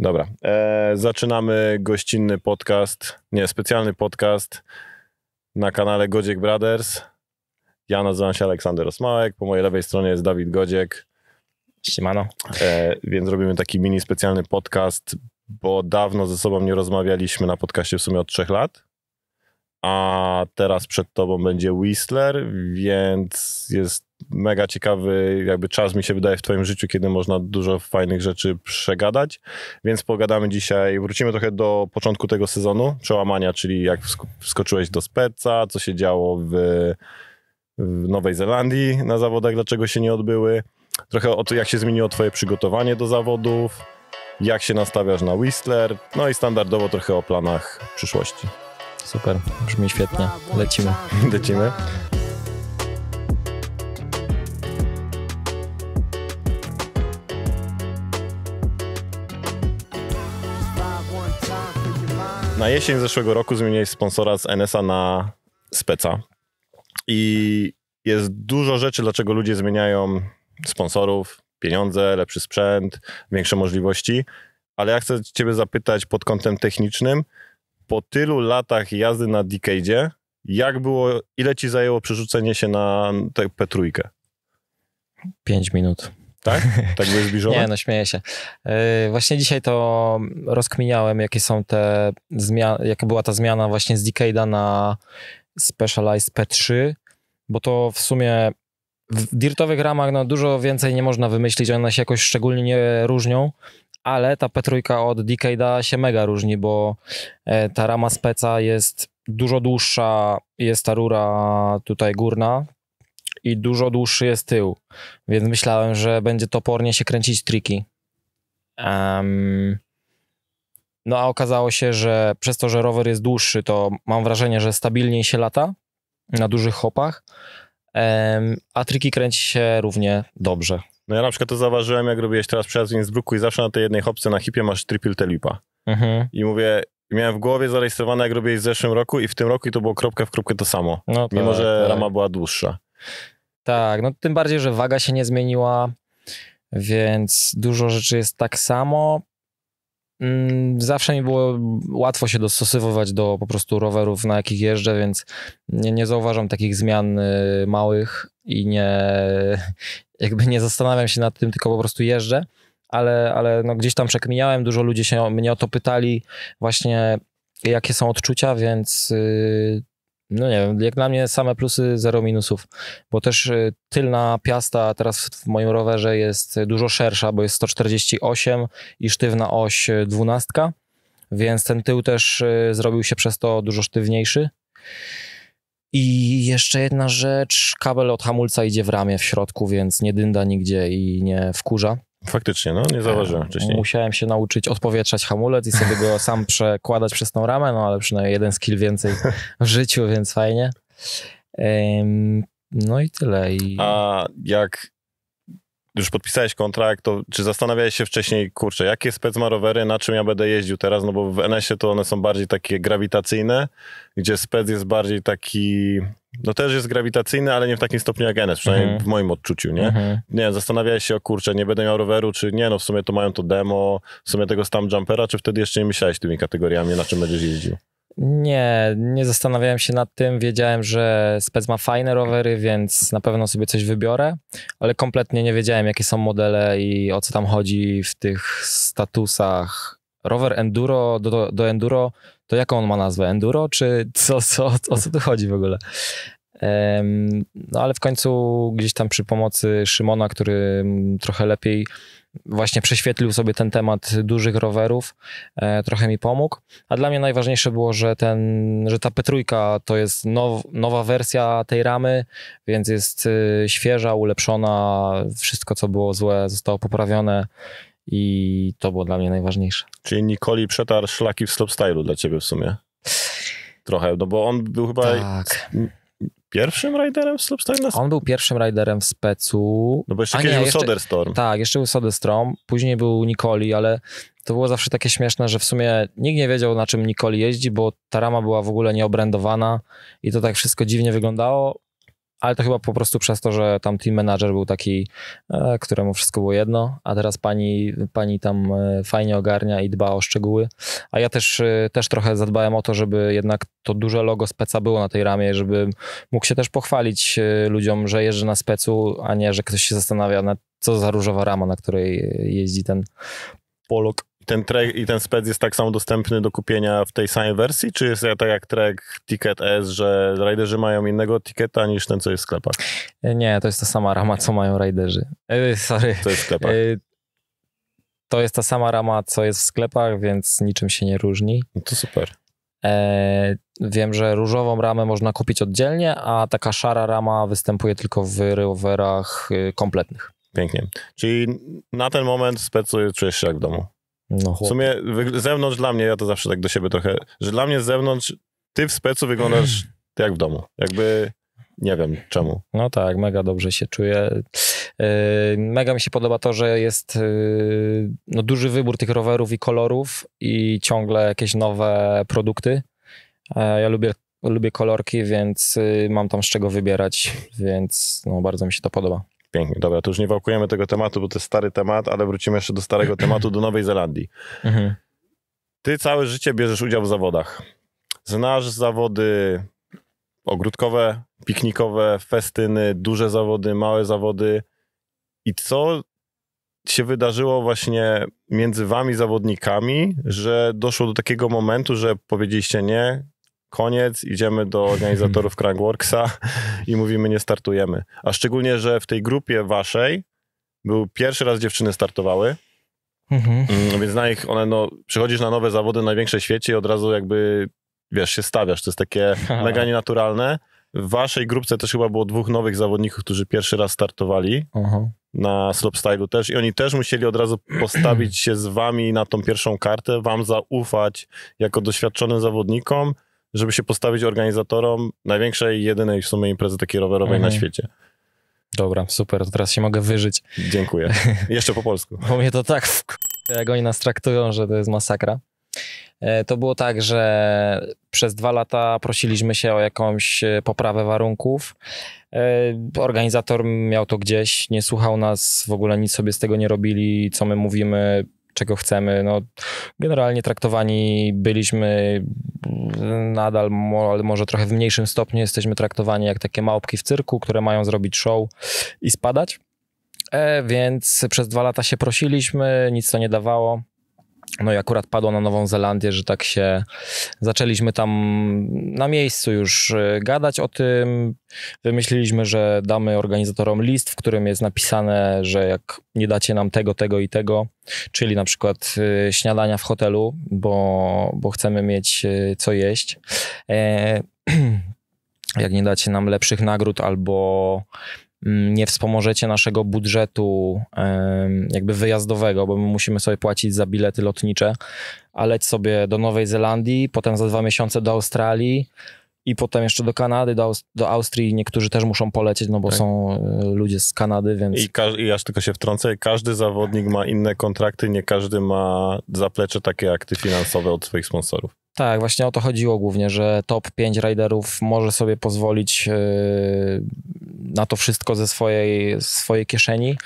Dobra, zaczynamy gościnny podcast, specjalny podcast na kanale Godziek Brothers. Ja nazywam się Aleksander Osmałek, po mojej lewej stronie jest Dawid Godziek. Siemano. Więc robimy taki mini specjalny podcast, bo dawno ze sobą nie rozmawialiśmy na podcaście w sumie od 3 lat. A teraz przed tobą będzie Whistler, więc jest mega ciekawy jakby czas, mi się wydaje, w twoim życiu, kiedy można dużo fajnych rzeczy przegadać, więc pogadamy dzisiaj, wrócimy trochę do początku tego sezonu, przełamania, czyli jak wskoczyłeś do Speca, co się działo w Nowej Zelandii na zawodach, dlaczego się nie odbyły, trochę o to, jak się zmieniło twoje przygotowanie do zawodów, jak się nastawiasz na Whistler, no i standardowo trochę o planach przyszłości. Super, brzmi świetnie. Lecimy. Lecimy. Na jesień zeszłego roku zmieniłeś sponsora z NS-a na Speca. I jest dużo rzeczy, dlaczego ludzie zmieniają sponsorów, pieniądze, lepszy sprzęt, większe możliwości. Ale ja chcę ciebie zapytać pod kątem technicznym, po tylu latach jazdy na Decade'zie, ile ci zajęło przerzucenie się na tę P3? 5 minut. Tak? Tak były zbliżone? Nie, no śmieję się. Właśnie dzisiaj to rozkminiałem, jakie są te zmiany, jaka była ta zmiana właśnie z Decade'a na Specialized P3, bo to w sumie w dirtowych ramach no, dużo więcej nie można wymyślić, one się jakoś szczególnie nie różnią, ale ta P3 od Decade'a się mega różni, bo ta rama Speca jest dużo dłuższa, jest ta rura tutaj górna i dużo dłuższy jest tył, więc myślałem, że będzie topornie się kręcić triki. No a okazało się, że przez to, że rower jest dłuższy, to mam wrażenie, że stabilniej się lata na dużych hopach, a triki kręci się równie dobrze. No ja na przykład to zauważyłem, jak robiłeś teraz przejazd w Innsbrucku i zawsze na tej jednej hopce na hipie masz triple tail-whipa. I mówię, miałem w głowie zarejestrowane, jak robiłeś w zeszłym roku i w tym roku i to było kropkę w kropkę to samo. No mimo, że rama była dłuższa. Tak, no tym bardziej, że waga się nie zmieniła, więc dużo rzeczy jest tak samo. Zawsze mi było łatwo się dostosowywać do po prostu rowerów, na jakich jeżdżę, więc nie zauważam takich zmian małych i nie zastanawiam się nad tym, tylko po prostu jeżdżę, ale no gdzieś tam przekminiałem, dużo ludzi się mnie o to pytali właśnie, jakie są odczucia, więc no nie wiem, jak dla mnie same plusy, zero minusów, bo też tylna piasta teraz w moim rowerze jest dużo szersza, bo jest 148 i sztywna oś 12, więc ten tył też zrobił się przez to dużo sztywniejszy. I jeszcze jedna rzecz, kabel od hamulca idzie w ramię w środku, więc nie dynda nigdzie i nie wkurza. Faktycznie, no nie zauważyłem wcześniej. Musiałem się nauczyć odpowietrzać hamulec i sobie go sam przekładać przez tą ramę, no ale przynajmniej jeden skill więcej w życiu, więc fajnie. No i tyle. A jak już podpisałeś kontrakt, to czy zastanawiałeś się wcześniej, kurczę, jakie spec ma rowery, na czym ja będę jeździł teraz, no bo w NS-ie to one są bardziej takie grawitacyjne, gdzie spec jest bardziej taki, no też jest grawitacyjny, ale nie w takim stopniu jak NS, przynajmniej w moim odczuciu, nie? Nie, zastanawiałeś się, o kurczę, nie będę miał roweru, czy nie, no w sumie to mają to demo, w sumie tego stamp jumpera, czy wtedy jeszcze nie myślałeś tymi kategoriami, na czym będziesz jeździł? Nie zastanawiałem się nad tym, wiedziałem, że spec ma fajne rowery, więc na pewno sobie coś wybiorę, ale kompletnie nie wiedziałem, jakie są modele i o co tam chodzi w tych statusach. Rower enduro do enduro, to jaką on ma nazwę? Enduro, czy o co tu chodzi w ogóle? No ale w końcu gdzieś tam przy pomocy Szymona, który trochę lepiej właśnie prześwietlił sobie ten temat dużych rowerów, trochę mi pomógł. A dla mnie najważniejsze było, że ta P3 to jest nowa wersja tej ramy, więc jest świeża, ulepszona, wszystko co było złe zostało poprawione i to było dla mnie najważniejsze. Czyli Nikoli przetarł szlaki w slopestylu dla ciebie w sumie. Trochę, no bo on był chyba... Tak. Pierwszym riderem w slopestyle? On był pierwszym riderem w Specu. No bo jeszcze kiedyś był Soderstorm. Tak, jeszcze był Soderstorm, później był Nikoli, ale to było zawsze takie śmieszne, że w sumie nikt nie wiedział, na czym Nikoli jeździ, bo ta rama była w ogóle nieobrędowana i to tak wszystko dziwnie wyglądało. ale to chyba po prostu przez to, że tam team manager był taki, któremu wszystko było jedno, a teraz pani tam fajnie ogarnia i dba o szczegóły. A ja też trochę zadbałem o to, żeby jednak to duże logo speca było na tej ramie, żeby mógł się też pochwalić ludziom, że jeżdżę na specu, a nie, że ktoś się zastanawia, co za różowa rama, na której jeździ ten Polok. Ten spec jest tak samo dostępny do kupienia w tej samej wersji, czy jest tak jak Trek Ticket S, że riderzy mają innego ticketa niż ten, co jest w sklepach? Nie, to jest ta sama rama, co mają riderzy. Sorry. Co jest w sklepach? To jest ta sama rama, co jest w sklepach, więc niczym się nie różni. No to super. Wiem, że różową ramę można kupić oddzielnie, a taka szara rama występuje tylko w rowerach kompletnych. Pięknie. Czyli na ten moment w specu czujesz się jak w domu. No, w sumie z zewnątrz dla mnie, ja to zawsze tak do siebie trochę, że dla mnie z zewnątrz ty w specu wyglądasz jak w domu. Jakby nie wiem czemu. No tak, mega dobrze się czuję. Mega mi się podoba to, że jest duży wybór tych rowerów i kolorów i ciągle jakieś nowe produkty. Ja lubię kolorki, więc mam tam z czego wybierać, więc bardzo mi się to podoba. Pięknie, dobra, to już nie wałkujemy tego tematu, bo to jest stary temat, ale wrócimy jeszcze do starego tematu, do Nowej Zelandii. Mhm. Ty całe życie bierzesz udział w zawodach. Znasz zawody ogródkowe, piknikowe, festyny, duże zawody, małe zawody. I co się wydarzyło właśnie między wami zawodnikami, że doszło do takiego momentu, że powiedzieliście nie, koniec, idziemy do organizatorów Crankworksa i mówimy nie startujemy. A szczególnie, że w tej grupie waszej był pierwszy raz dziewczyny startowały, więc na ich przychodzisz na nowe zawody na największej świecie i od razu jakby, wiesz, się stawiasz. To jest takie mega nienaturalne. W waszej grupce też chyba było 2 nowych zawodników, którzy pierwszy raz startowali na slopestylu też i oni też musieli od razu postawić się z wami na tą pierwszą kartę, wam zaufać jako doświadczonym zawodnikom, żeby się postawić organizatorom największej, jedynej w sumie imprezy takiej rowerowej na świecie. Dobra, super, to teraz się mogę wyżyć. Dziękuję. Jeszcze po polsku. Bo mnie to tak jak oni nas traktują, że to jest masakra. To było tak, że przez 2 lata prosiliśmy się o jakąś poprawę warunków. Organizator miał to gdzieś, nie słuchał nas, w ogóle nic sobie z tego nie robili, co my mówimy, czego chcemy. Generalnie traktowani byliśmy nadal, ale może trochę w mniejszym stopniu jesteśmy traktowani jak takie małpki w cyrku, które mają zrobić show i spadać. Więc przez 2 lata się prosiliśmy, nic to nie dawało. No i akurat padło na Nową Zelandię, że tak się zaczęliśmy tam na miejscu już gadać o tym. Wymyśliliśmy, że damy organizatorom list, w którym jest napisane, że jak nie dacie nam tego, tego i tego, czyli na przykład śniadania w hotelu, bo chcemy mieć co jeść. Jak nie dacie nam lepszych nagród albo nie wspomożecie naszego budżetu jakby wyjazdowego, bo my musimy sobie płacić za bilety lotnicze, a leć sobie do Nowej Zelandii, potem za 2 miesiące do Australii i potem jeszcze do Kanady, do Austrii niektórzy też muszą polecieć, bo są ludzie z Kanady, więc... I aż tylko się wtrącę, każdy zawodnik ma inne kontrakty, nie każdy ma zaplecze takie jak ty finansowe od swoich sponsorów. Tak, właśnie o to chodziło głównie, że top 5 riderów może sobie pozwolić na to wszystko ze swojej kieszeni,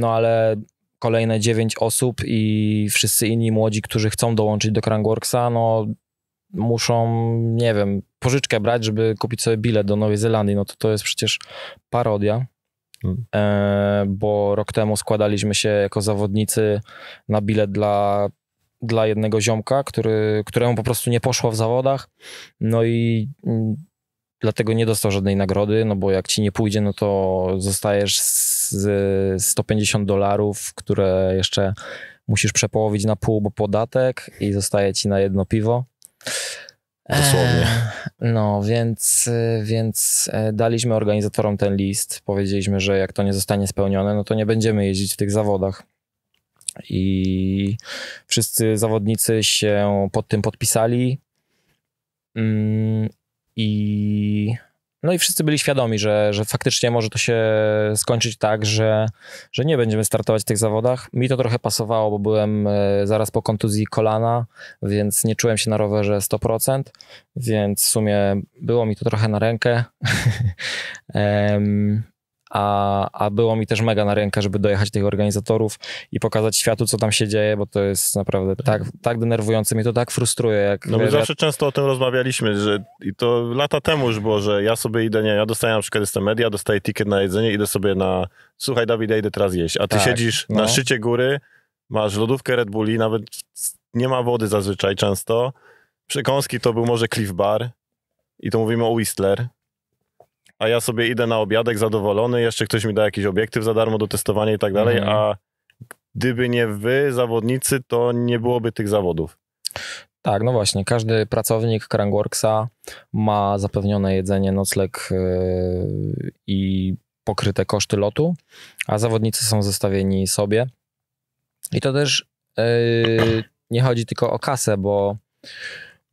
ale kolejne 9 osób i wszyscy inni młodzi, którzy chcą dołączyć do Crankworksa, muszą, nie wiem, pożyczkę brać, żeby kupić sobie bilet do Nowej Zelandii. To jest przecież parodia. Bo rok temu składaliśmy się jako zawodnicy na bilet dla jednego ziomka, któremu po prostu nie poszło w zawodach, i dlatego nie dostał żadnej nagrody, bo jak ci nie pójdzie, to zostajesz z $150, które jeszcze musisz przepołowić na pół, bo podatek i zostaje ci na jedno piwo. Dosłownie. Więc daliśmy organizatorom ten list, powiedzieliśmy, że jak to nie zostanie spełnione, to nie będziemy jeździć w tych zawodach. I wszyscy zawodnicy się pod tym podpisali i no i wszyscy byli świadomi, że faktycznie może to się skończyć tak, że nie będziemy startować w tych zawodach. Mi to trochę pasowało, bo byłem zaraz po kontuzji kolana, więc nie czułem się na rowerze 100%, więc w sumie było mi to trochę na rękę. A było mi też mega na rękę, żeby dojechać tych organizatorów i pokazać światu, co tam się dzieje, bo to jest naprawdę tak denerwujące, mnie to tak frustruje. Jak no my zawsze często o tym rozmawialiśmy, że i to lata temu już było, że ja sobie idę, ja dostaję na przykład, jestem media, dostaję ticket na jedzenie, idę sobie słuchaj Dawid, ja idę teraz jeść, a ty siedzisz na szczycie góry, masz lodówkę Red Bulli, nawet nie ma wody zazwyczaj często, przekąski to był może Cliff Bar i to mówimy o Whistler, a ja sobie idę na obiadek zadowolony, jeszcze ktoś mi da jakiś obiektyw za darmo do testowania i tak dalej, a gdyby nie wy, zawodnicy, to nie byłoby tych zawodów. Tak, no właśnie, każdy pracownik Crankworksa ma zapewnione jedzenie, nocleg i pokryte koszty lotu, a zawodnicy są zostawieni sobie. I to też nie chodzi tylko o kasę,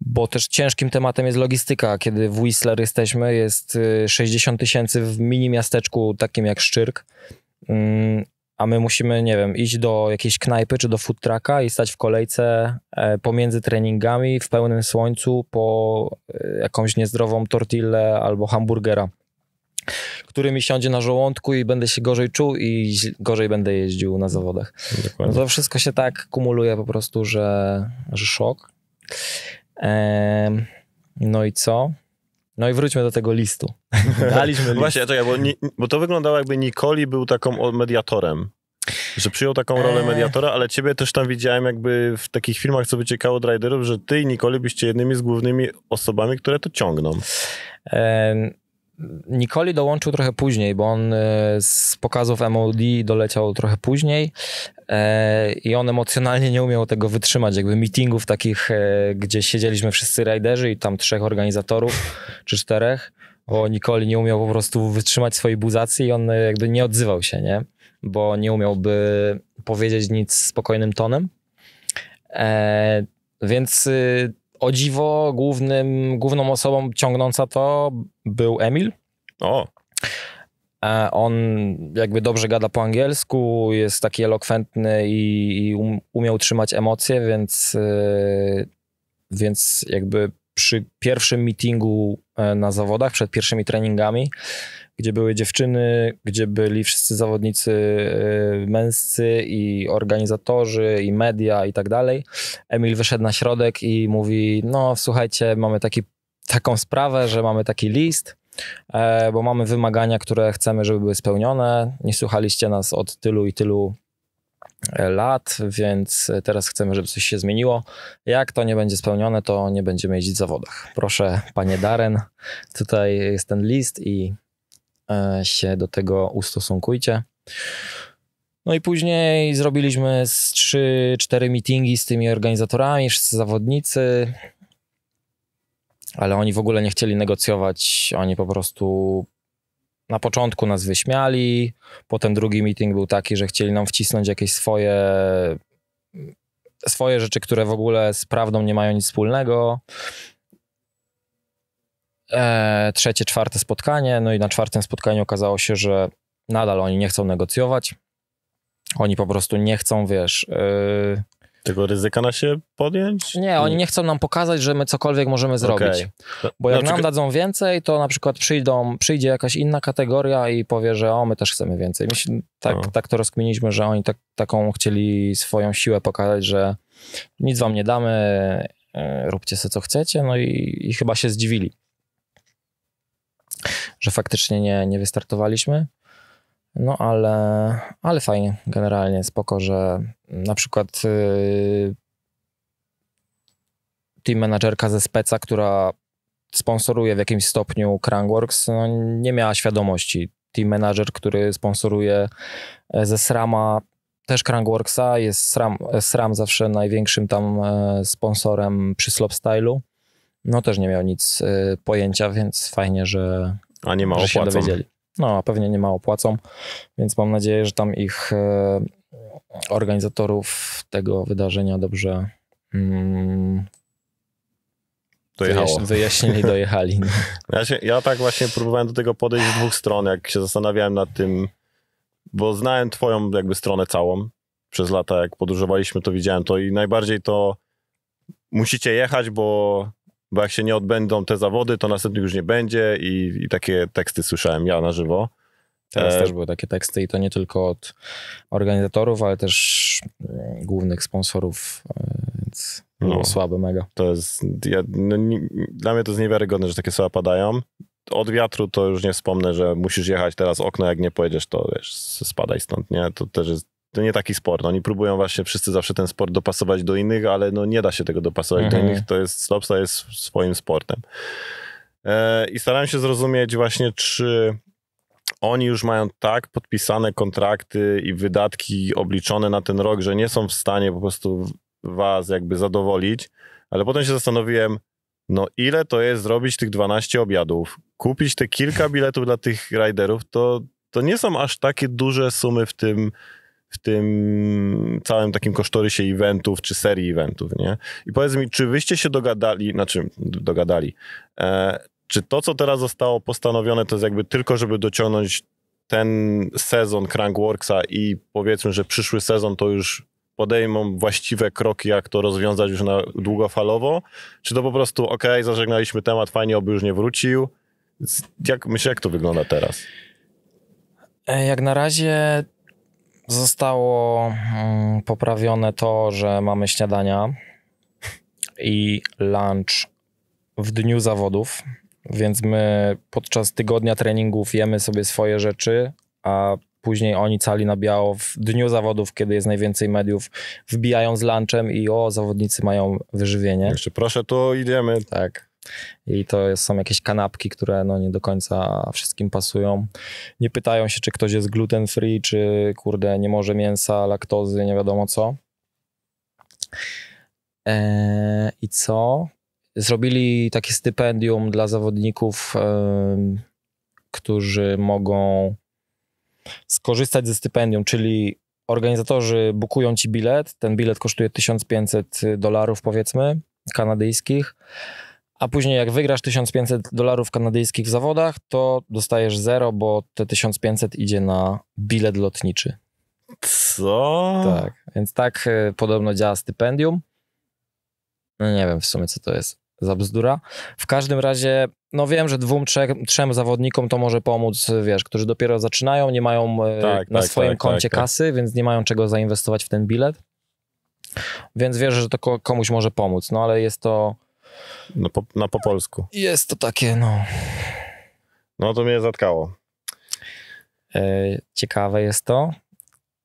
bo też ciężkim tematem jest logistyka. Kiedy w Whistler jesteśmy, jest 60 000 w mini miasteczku takim jak Szczyrk, a my musimy, nie wiem, iść do jakiejś knajpy czy do food trucka i stać w kolejce pomiędzy treningami w pełnym słońcu po jakąś niezdrową tortillę albo hamburgera, który mi siądzie na żołądku i będę się gorzej czuł i gorzej będę jeździł na zawodach. No to wszystko się tak kumuluje po prostu, że szok. No i co? No i wróćmy do tego listu. Daliśmy list. Właśnie, czekaj, bo to wyglądało jakby Nikoli był taką mediatorem, że przyjął taką rolę mediatora, ale ciebie też tam widziałem jakby w takich filmach, co wyciekało od riderów, że ty i Nikoli byście jednymi z głównymi osobami, które to ciągną. Nikoli dołączył trochę później, bo on z pokazów MOD doleciał trochę później i on emocjonalnie nie umiał tego wytrzymać, jakby meetingów takich, gdzie siedzieliśmy wszyscy riderzy i tam 3 organizatorów czy 4, bo Nikoli nie umiał po prostu wytrzymać swojej buzacji i on jakby nie odzywał się, nie? Bo nie umiałby powiedzieć nic spokojnym tonem. Więc o dziwo główną osobą ciągnąca to był Emil. On jakby dobrze gada po angielsku, jest taki elokwentny i umiał trzymać emocje, więc jakby przy pierwszym meetingu na zawodach, przed pierwszymi treningami, gdzie były dziewczyny, gdzie byli wszyscy zawodnicy męscy i organizatorzy i media i tak dalej, Emil wyszedł na środek i mówi, no słuchajcie, mamy taką sprawę, że mamy taki list, bo mamy wymagania, które chcemy, żeby były spełnione. Nie słuchaliście nas od tylu i tylu lat, więc teraz chcemy, żeby coś się zmieniło. Jak to nie będzie spełnione, to nie będziemy jeździć w zawodach. Proszę, panie Darren, tutaj jest ten list i się do tego ustosunkujcie. No i później zrobiliśmy 3-4 meetingi z tymi organizatorami, wszyscy zawodnicy, ale oni w ogóle nie chcieli negocjować. Oni po prostu na początku nas wyśmiali, potem drugi meeting był taki, że chcieli nam wcisnąć jakieś swoje rzeczy, które w ogóle z prawdą nie mają nic wspólnego. 3., 4. spotkanie, no i na 4. spotkaniu okazało się, że nadal oni nie chcą negocjować. Oni po prostu nie chcą, tego ryzyka na się podjąć? Nie, oni nie chcą nam pokazać, że my cokolwiek możemy zrobić. Okay. Bo jak nam dadzą więcej, to na przykład przyjdzie jakaś inna kategoria i powie, że my też chcemy więcej. Tak to rozkminiliśmy, że oni taką chcieli swoją siłę pokazać, że nic wam nie damy, róbcie sobie co chcecie, no i chyba się zdziwili, że faktycznie nie wystartowaliśmy. No ale fajnie, generalnie spoko, że na przykład team managerka ze Speca, która sponsoruje w jakimś stopniu Crankworks, no nie miała świadomości. Team manager, który sponsoruje ze SRAM-a też Crankworksa, jest SRAM zawsze największym tam sponsorem przy slopestylu, no też nie miał nic pojęcia, więc fajnie, że się dowiedzieli. No, pewnie nie mało płacą, więc mam nadzieję, że tam ich organizatorów tego wydarzenia dojechało. Wyjaśnili, dojechali. No. Ja tak właśnie próbowałem do tego podejść z dwóch stron, jak się zastanawiałem nad tym, bo znałem twoją jakby stronę całą. Przez lata, jak podróżowaliśmy, to widziałem to i najbardziej to musicie jechać, bo jak się nie odbędą te zawody, to następnych już nie będzie i takie teksty słyszałem ja na żywo. Teraz też były takie teksty i to nie tylko od organizatorów, ale też głównych sponsorów, więc było słabe mega. To jest, dla mnie to jest niewiarygodne, że takie słowa padają. Od wiatru to już nie wspomnę, że musisz jechać teraz okno, jak nie pojedziesz, to wiesz, spadaj stąd, nie? To też jest to nie taki sport. Oni próbują właśnie wszyscy zawsze ten sport dopasować do innych, ale no nie da się tego dopasować do innych. To jest slopestyle jest swoim sportem. I starałem się zrozumieć właśnie, czy oni już mają tak podpisane kontrakty i wydatki obliczone na ten rok, że nie są w stanie po prostu was jakby zadowolić, ale potem się zastanowiłem, no ile to jest zrobić tych 12 obiadów, kupić te kilka biletów dla tych riderów, to nie są aż takie duże sumy w tym całym takim kosztorysie eventów, czy serii eventów, nie? I powiedz mi, czy wyście się dogadali, czy to, co teraz zostało postanowione, to jest jakby tylko, żeby dociągnąć ten sezon Crankworksa i powiedzmy, że przyszły sezon to już podejmą właściwe kroki, jak to rozwiązać już na długofalowo? Czy to po prostu zażegnaliśmy temat, fajnie, oby już nie wrócił? Jak to wygląda teraz? Jak na razie zostało poprawione to, że mamy śniadania i lunch w dniu zawodów, więc my podczas tygodnia treningów jemy sobie swoje rzeczy, a później oni cali na biało w dniu zawodów, kiedy jest najwięcej mediów, wbijają z lunchem i zawodnicy mają wyżywienie. Jeszcze proszę, tu idziemy. Tak. I to są jakieś kanapki, które no nie do końca wszystkim pasują. Nie pytają się, czy ktoś jest gluten free, czy kurde nie może mięsa, laktozy, nie wiadomo co. I co? Zrobili takie stypendium dla zawodników, którzy mogą skorzystać ze stypendium, czyli organizatorzy bukują ci bilet, ten bilet kosztuje $1500 powiedzmy, kanadyjskich, a później jak wygrasz $1500 kanadyjskich w zawodach, to dostajesz 0, bo te 1500 idzie na bilet lotniczy. Co? Tak, więc tak podobno działa stypendium. No nie wiem w sumie, co to jest za bzdura. W każdym razie, no wiem, że 2-3 zawodnikom to może pomóc, wiesz, którzy dopiero zaczynają, nie mają na swoim koncie kasy, więc nie mają czego zainwestować w ten bilet. Więc wierzę, że to komuś może pomóc, no ale jest to... Po polsku. Jest to takie, no... No to mnie zatkało. Ciekawe jest to.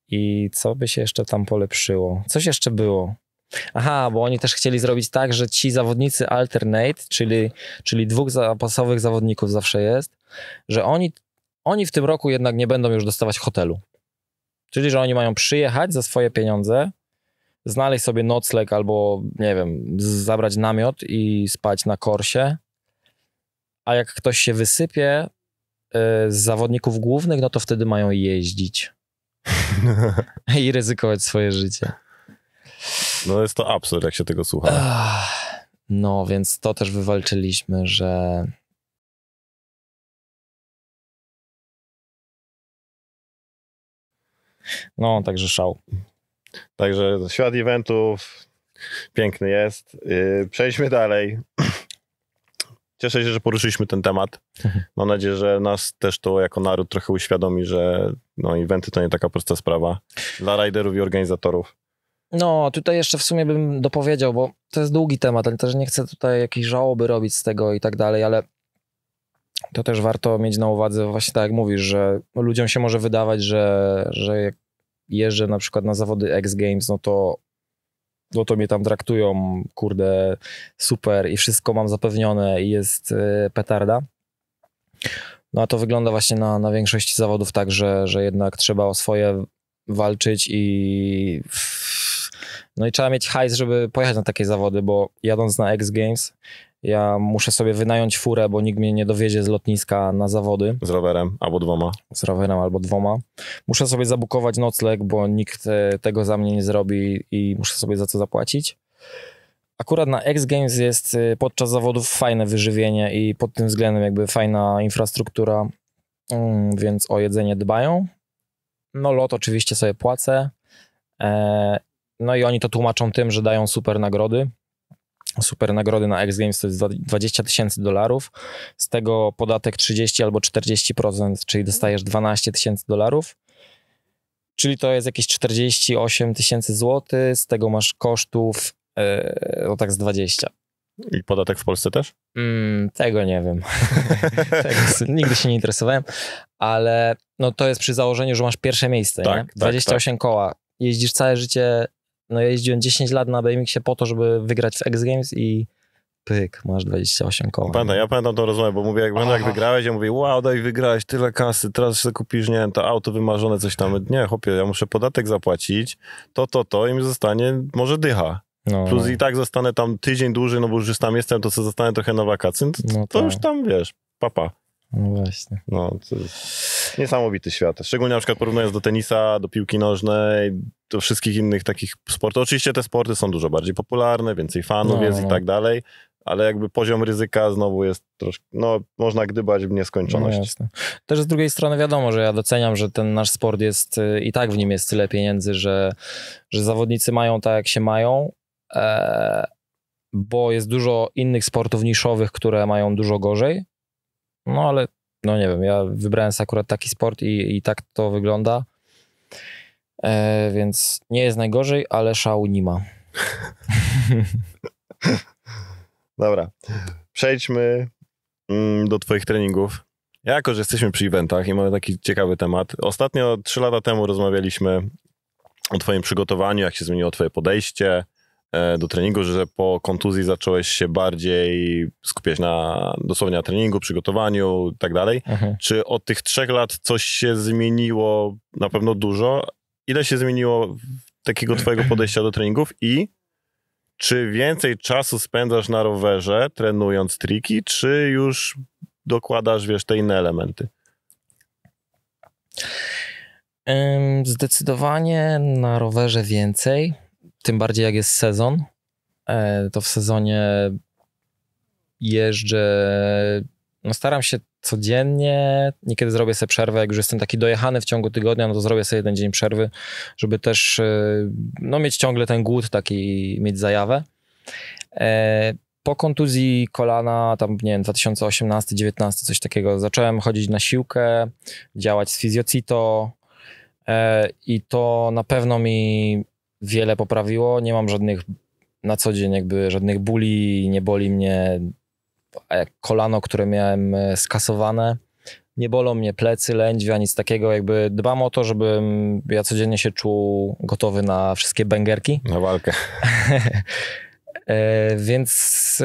I co by się jeszcze tam polepszyło? Coś jeszcze było. Aha, bo oni też chcieli zrobić tak, że ci zawodnicy alternate, czyli 2 zapasowych zawodników zawsze jest, że oni w tym roku jednak nie będą już dostawać hotelu. Czyli, że oni mają przyjechać za swoje pieniądze, znaleźć sobie nocleg albo, nie wiem, zabrać namiot i spać na korsie, a jak ktoś się wysypie z zawodników głównych, no to wtedy mają jeździć i ryzykować swoje życie. No jest to absurd, jak się tego słucha. No, więc to też wywalczyliśmy, że... No, także szał. Także świat eventów piękny jest. Przejdźmy dalej. Cieszę się, że poruszyliśmy ten temat. Mam nadzieję, że nas też to jako naród trochę uświadomi, że no, eventy to nie taka prosta sprawa dla riderów i organizatorów. No, tutaj jeszcze w sumie bym dopowiedział, bo to jest długi temat, ale też nie chcę tutaj jakiejś żałoby robić z tego i tak dalej, ale to też warto mieć na uwadze, właśnie tak jak mówisz, że ludziom się może wydawać, że jak jeżdżę na przykład na zawody X Games, no to mnie tam traktują, kurde, super i wszystko mam zapewnione i jest petarda. No a to wygląda właśnie na większości zawodów tak, że jednak trzeba o swoje walczyć i trzeba mieć hajs, żeby pojechać na takie zawody, bo jadąc na X Games, ja muszę sobie wynająć furę, bo nikt mnie nie dowiezie z lotniska na zawody. Z rowerem albo 2. Z rowerem albo 2. Muszę sobie zabukować nocleg, bo nikt tego za mnie nie zrobi i muszę sobie za co zapłacić. akurat na X Games jest podczas zawodów fajne wyżywienie i pod tym względem jakby fajna infrastruktura, więc o jedzenie dbają. No lot oczywiście sobie płacę. No i oni to tłumaczą tym, że dają super nagrody. Super nagrody na X Games to jest $20 000, z tego podatek 30 albo 40%, czyli dostajesz $12 000, czyli to jest jakieś 48 000 złotych, z tego masz kosztów no tak z 20. I podatek w Polsce też? Tego nie wiem. Nigdy się nie interesowałem, ale no to jest przy założeniu, że masz pierwsze miejsce, tak, nie? 28 koła. Jeździsz całe życie. No ja jeździłem 10 lat na BMX-ie po to, żeby wygrać w X Games i pyk, masz 28 koła. Ja pamiętam tą rozmowę, bo mówię, jak wygrałeś, ja mówię, wow, daj, wygrałeś tyle kasy, teraz sobie kupisz, nie wiem, to auto wymarzone, coś tam. Nie, chłopie, ja muszę podatek zapłacić, to i mi zostanie może dycha. No. Plus i tak zostanę tam tydzień dłużej, no bo już tam jestem, to sobie zostanę trochę na wakacje, to już tam, wiesz, papa. No właśnie. No, to jest niesamowity świat. Szczególnie na przykład porównując do tenisa, do piłki nożnej, do wszystkich innych takich sportów. Oczywiście te sporty są dużo bardziej popularne, więcej fanów jest i tak dalej, ale jakby poziom ryzyka znowu jest troszkę, no można gdybać w nieskończoność. No jasne. Też z drugiej strony wiadomo, że ja doceniam, że ten nasz sport jest i tak w nim jest tyle pieniędzy, że zawodnicy mają tak jak się mają, bo jest dużo innych sportów niszowych, które mają dużo gorzej. No ale, no nie wiem, ja wybrałem sobie akurat taki sport i tak to wygląda, więc nie jest najgorzej, ale szału nie ma. Dobra, przejdźmy do twoich treningów. Jako, że jesteśmy przy eventach i mamy taki ciekawy temat. Ostatnio 3 lata temu rozmawialiśmy o twoim przygotowaniu, jak się zmieniło twoje podejście do treningu, że po kontuzji zacząłeś się bardziej skupiać dosłownie na treningu, przygotowaniu i tak dalej. Czy od tych 3 lat coś się zmieniło? Na pewno dużo. Ile się zmieniło takiego twojego podejścia do treningów i czy więcej czasu spędzasz na rowerze trenując triki, czy już dokładasz, wiesz, te inne elementy? Zdecydowanie na rowerze więcej. Tym bardziej jak jest sezon, to w sezonie jeżdżę, no staram się codziennie, niekiedy zrobię sobie przerwę, jak już jestem taki dojechany w ciągu tygodnia, no to zrobię sobie 1 dzień przerwy, żeby też no mieć ciągle ten głód taki, mieć zajawę. Po kontuzji kolana, tam nie wiem, 2018-19, coś takiego, zacząłem chodzić na siłkę, działać z Fizjocito i to na pewno mi wiele poprawiło. Nie mam żadnych na co dzień jakby żadnych bóli, nie boli mnie kolano, które miałem skasowane. Nie bolą mnie plecy, lędźwia, nic takiego. Jakby dbam o to, żebym ja codziennie się czuł gotowy na wszystkie bęgerki. Na walkę. Więc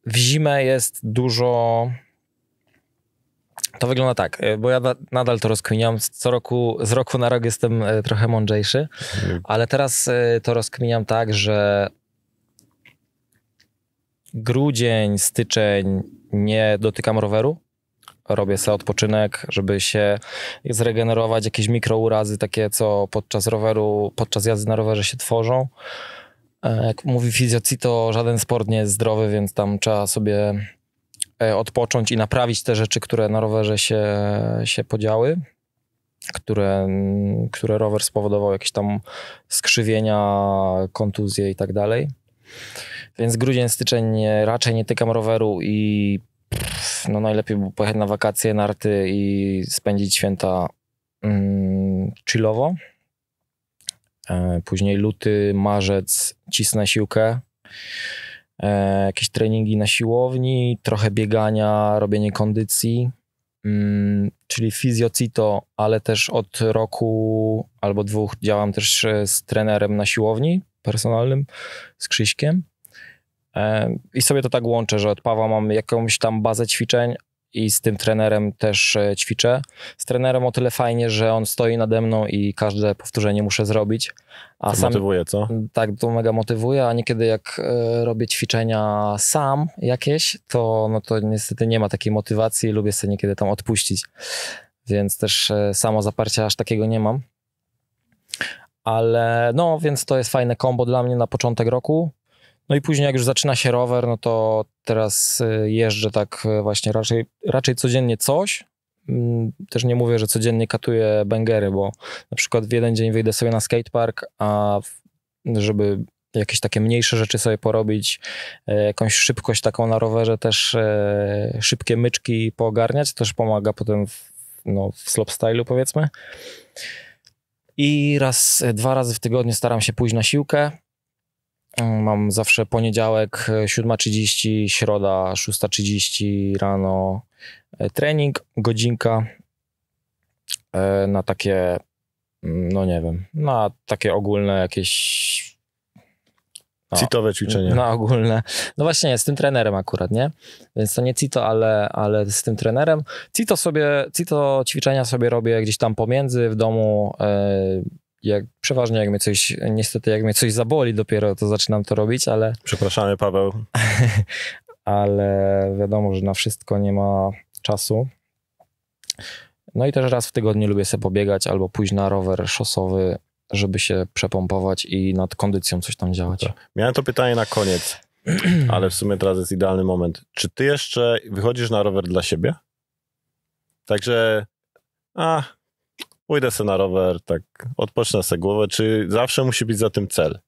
w zimę jest dużo... To wygląda tak, bo ja nadal to rozkminiam. Z roku na rok jestem trochę mądrzejszy, ale teraz to rozkminiam tak, że grudzień, styczeń nie dotykam roweru. Robię sobie odpoczynek, żeby się zregenerować, jakieś mikrourazy takie, co podczas jazdy na rowerze się tworzą. Jak mówi Fizjocito, żaden sport nie jest zdrowy, więc tam trzeba sobie odpocząć i naprawić te rzeczy, które na rowerze się podziały, które rower spowodował, jakieś tam skrzywienia, kontuzje i tak dalej. Więc grudzień, styczeń raczej nie tykam roweru i no najlepiej było pojechać na wakacje, narty i spędzić święta chillowo. Później luty, marzec cisnę siłkę. Jakieś treningi na siłowni, trochę biegania, robienie kondycji, czyli Fizjocito, ale też od roku albo 2 działam też z trenerem na siłowni personalnym, z Krzyśkiem. I sobie to tak łączę, że od Pawła mam jakąś tam bazę ćwiczeń i z tym trenerem też ćwiczę. Z trenerem o tyle fajnie, że on stoi nade mną i każde powtórzenie muszę zrobić. To motywuje, co? Tak, to mega motywuje, a niekiedy jak robię ćwiczenia sam jakieś, to niestety nie ma takiej motywacji, lubię sobie niekiedy tam odpuścić. Więc też samozaparcia aż takiego nie mam. Ale no, więc to jest fajne kombo dla mnie na początek roku. No i później jak już zaczyna się rower, no to teraz jeżdżę tak właśnie raczej codziennie coś. Też nie mówię, że codziennie katuję bęgery, bo na przykład w jeden dzień wyjdę sobie na skatepark, a żeby jakieś takie mniejsze rzeczy sobie porobić, jakąś szybkość taką na rowerze, też szybkie myczki poogarniać, to też pomaga potem w slopestylu powiedzmy. I dwa razy w tygodniu staram się pójść na siłkę. Mam zawsze poniedziałek 7:30, środa 6:30 rano trening, godzinka na takie, no nie wiem, na takie ogólne jakieś... Citowe ćwiczenia. Na ogólne. No właśnie, z tym trenerem akurat, nie? Więc to nie cito, ale z tym trenerem. Cito ćwiczenia sobie robię gdzieś tam pomiędzy w domu. Przeważnie jak mnie coś zaboli dopiero, to zaczynam to robić, ale... Przepraszamy, Paweł. Ale wiadomo, że na wszystko nie ma czasu. No i też raz w tygodniu lubię sobie pobiegać albo pójść na rower szosowy, żeby się przepompować i nad kondycją coś tam działać. Miałem to pytanie na koniec, ale w sumie teraz jest idealny moment. Czy ty jeszcze wychodzisz na rower dla siebie? Także pójdę sobie na rower, tak odpocznę sobie głowę. Czy zawsze musi być za tym cel?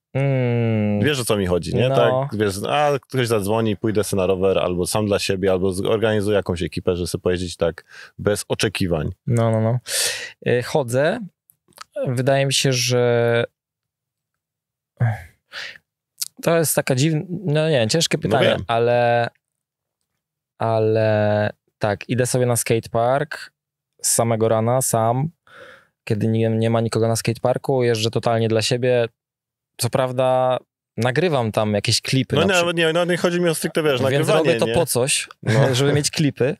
Wiesz, o co mi chodzi, nie? No. Tak, wiesz, ktoś zadzwoni, pójdę sobie na rower, albo sam dla siebie, albo zorganizuję jakąś ekipę, że sobie pojeździć tak bez oczekiwań. No. Chodzę. Wydaje mi się, że to jest taka dziwna, no nie wiem, ciężkie pytanie, ale tak, idę sobie na skatepark z samego rana, sam, kiedy nie ma nikogo na skateparku, jeżdżę totalnie dla siebie. Co prawda nagrywam tam jakieś klipy. Nie chodzi mi o stricte, wiesz, nagrywanie. Więc robię to po coś, żeby mieć klipy,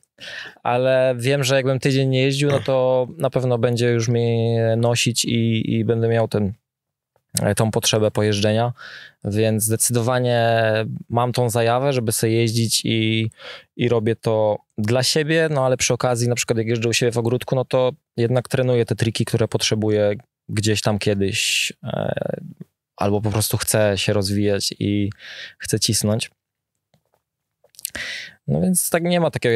ale wiem, że jakbym tydzień nie jeździł, no to na pewno będzie już mnie nosić i będę miał tą potrzebę pojeżdżenia, więc zdecydowanie mam tą zajawę, żeby sobie jeździć i robię to dla siebie, no ale przy okazji na przykład jak jeżdżę u siebie w ogródku, no to jednak trenuję te triki, które potrzebuję gdzieś tam kiedyś, albo po prostu chcę się rozwijać i chcę cisnąć. No więc tak nie ma takiego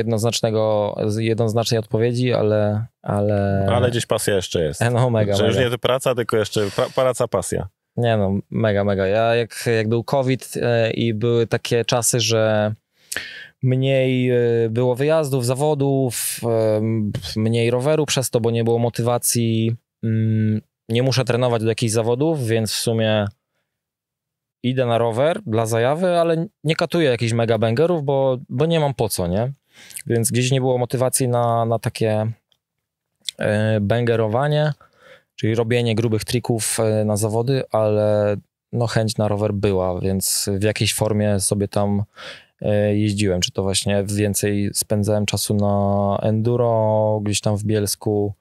jednoznacznej odpowiedzi, ale gdzieś pasja jeszcze jest. No mega. Że już nie to praca, tylko jeszcze praca, pasja. Nie no, mega. Ja jak był COVID i były takie czasy, że mniej było wyjazdów, zawodów, mniej roweru przez to, bo nie było motywacji, nie muszę trenować do jakichś zawodów, więc w sumie idę na rower dla zajawy, ale nie katuję jakichś mega bangerów, bo nie mam po co, nie? Więc gdzieś nie było motywacji na takie bangerowanie, czyli robienie grubych trików na zawody, ale no chęć na rower była, więc w jakiejś formie sobie tam jeździłem, czy to właśnie więcej spędzałem czasu na enduro, gdzieś tam w Bielsku,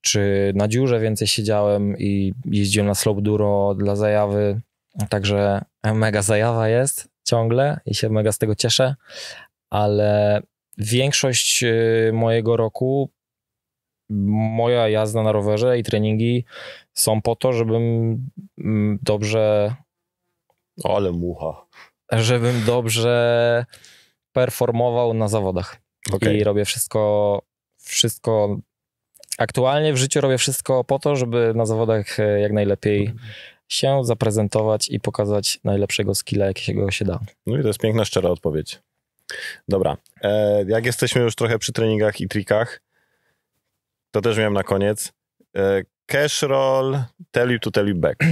czy na dziurze więcej siedziałem i jeździłem na slopeduro dla zajawy, także mega zajawa jest ciągle i się mega z tego cieszę, ale większość mojego roku moja jazda na rowerze i treningi są po to, żebym dobrze... Ale mucha. Żebym dobrze performował na zawodach. Okay. I robię wszystko... Aktualnie w życiu robię wszystko po to, żeby na zawodach jak najlepiej się zaprezentować i pokazać najlepszego skilla, jakiego się da. No i to jest piękna, szczera odpowiedź. Dobra. Jak jesteśmy już trochę przy treningach i trikach, to też miałem na koniec. Cash roll, tell you to tell you back.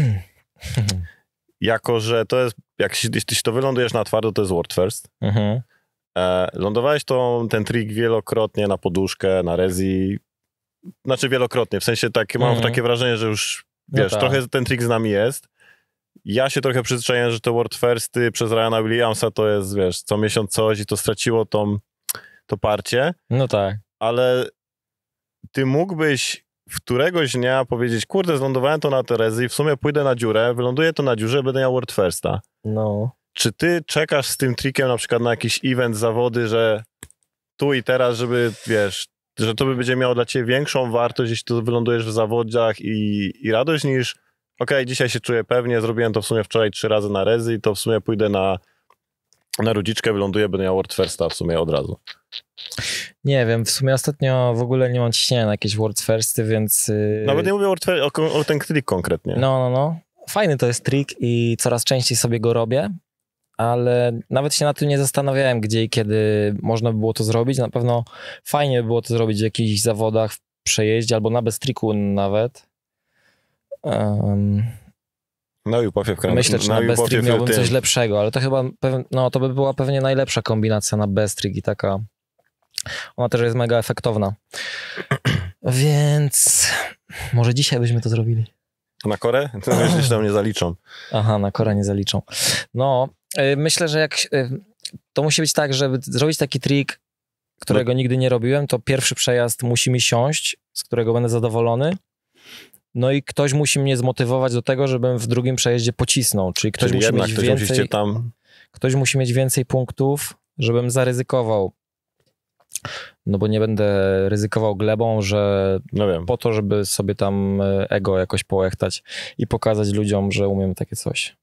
Jako, że to jest, jeśli to wylądujesz na twardo, to jest world first. Lądowałeś ten trik wielokrotnie na poduszkę, na rezi. Znaczy wielokrotnie, w sensie mam takie wrażenie, że już, wiesz, trochę ten trik z nami jest. Ja się trochę przyzwyczaiłem, że te world firsty przez Ryana Williamsa to jest, wiesz, co miesiąc coś i to straciło to parcie. No tak. Ale ty mógłbyś któregoś dnia powiedzieć, kurde, zlądowałem to na Terezy i w sumie pójdę na dziurę, wyląduję to na dziurze, będę miał world firsta. No. Czy ty czekasz z tym trikiem na przykład na jakiś event, zawody, że tu i teraz, żeby, wiesz, że to będzie miało dla ciebie większą wartość, jeśli to wylądujesz w zawodach i radość, niż okej, dzisiaj się czuję pewnie, zrobiłem to w sumie wczoraj 3 razy na rezy i to w sumie pójdę na rudziczkę, wyląduję, będę miał World Firsta w sumie od razu. Nie wiem, w sumie ostatnio w ogóle nie mam ciśnienia na jakieś World Firsty, więc... Nawet nie mówię o ten trik konkretnie. No. Fajny to jest trik i coraz częściej sobie go robię, ale nawet się nad tym nie zastanawiałem, gdzie i kiedy można by było to zrobić. Na pewno fajnie by było to zrobić w jakichś zawodach, w przejeździe albo na bez triku nawet. No i upofie w kręgu. Myślę, że na bez trik miałbym coś lepszego, ale to chyba, to by była pewnie najlepsza kombinacja na bez trik i taka, ona też jest mega efektowna. Więc może dzisiaj byśmy to zrobili. Na korę? To myślę, że tam nie zaliczą. Aha, na korę nie zaliczą. No, myślę, że to musi być tak, żeby zrobić taki trik, którego nigdy nie robiłem, to pierwszy przejazd musi mi siąść, z którego będę zadowolony. No i ktoś musi mnie zmotywować do tego, żebym w drugim przejeździe pocisnął. Czyli ktoś musi mieć więcej, ktoś musi mieć więcej punktów, żebym zaryzykował. No bo nie będę ryzykował glebą, że po to, żeby sobie tam ego jakoś połechtać i pokazać ludziom, że umiem takie coś.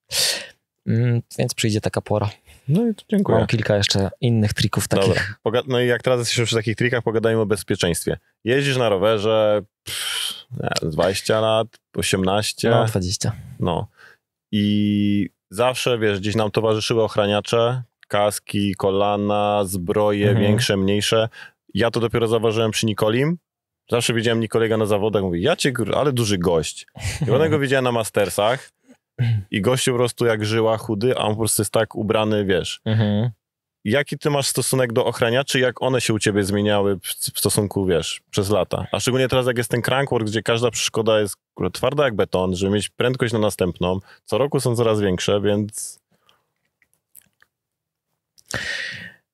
Więc przyjdzie taka pora. No i to dziękuję. Mam kilka jeszcze innych trików takich. Dobra. No i jak teraz jesteśmy przy takich trikach, pogadajmy o bezpieczeństwie. Jeździsz na rowerze 20 lat, 18. No, 20. No. I zawsze, wiesz, gdzieś nam towarzyszyły ochraniacze, kaski, kolana, zbroje, większe, mniejsze. Ja to dopiero zauważyłem przy Nikolim. Zawsze widziałem Nikoliego na zawodach, mówię, ale duży gość. I potem go widziałem na Mastersach i gościu po prostu jak żyła, chudy, a on po prostu jest tak ubrany, wiesz. Jaki ty masz stosunek do ochraniaczy, jak one się u ciebie zmieniały w stosunku, wiesz, przez lata? A szczególnie teraz, jak jest ten crankwork, gdzie każda przeszkoda jest twarda jak beton, żeby mieć prędkość na następną. Co roku są coraz większe, więc...